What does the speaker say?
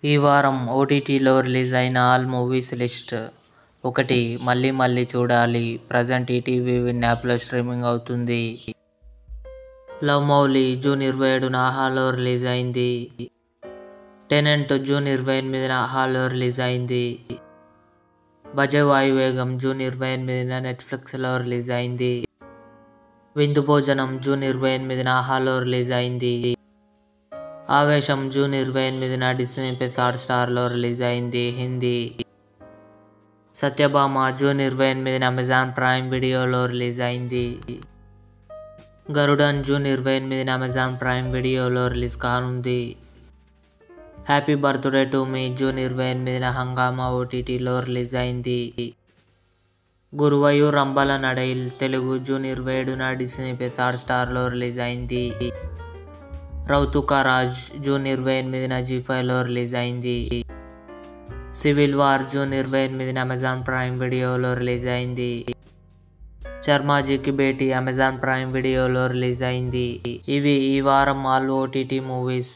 ఈ వారం ఓటీటీలో రిలీజ్ అయిన ఆల్ మూవీస్ లిస్ట్. 1. మళ్ళీ మళ్ళీ చూడాలి. ప్రజెంట్ ఈటీవీ విన్ యాప్లో స్ట్రీమింగ్ అవుతుంది. లవ్ మౌలి జూన్ 27న ఆహాలో రిలీజ్ అయింది. టెనెంట్ జూన్ 28న ఆహాలో రిలీజ్ అయింది. భజే వాయువేగం జూన్ 28న నెట్ఫ్లిక్స్లో రిలీజ్ అయింది. విందు భోజనం జూన్ 28న ఆహాలో రిలీజ్ అయింది. ఆవేశం జూన్ 28న డిస్నీ ప్లస్ హాట్‌స్టార్లో రిలీజ్ అయింది. హిందీ. సత్యభామ జూన్ 28న అమెజాన్ ప్రైమ్ వీడియోలో రిలీజ్ అయింది. గరుడన్ జూన్ 28న అమెజాన్ ప్రైమ్ వీడియోలో రిలీజ్ కానుంది. Happy birthday to me June 28న హంగామా ఓటీటీలో రిలీజ్ అయింది. గురువయూర్ అంబల నడైల్ తెలుగు జూన్ 27న డిస్నీ ప్లస్ హాట్‌స్టార్లో రిలీజ్ అయింది. రౌతు కా రాజ్ జూన్ 28న జీ5లో రిలీజ్ అయింది. సివిల్ వార్ జూన్ 28న అమెజాన్ ప్రైమ్ వీడియోలో రిలీజ్ అయింది. శర్మాజీకి భేటీ అమెజాన్ ప్రైమ్ వీడియోలో రిలీజ్ అయింది. ఇవి ఈ వారం ఆల్ ఓటీటీ మూవీస్.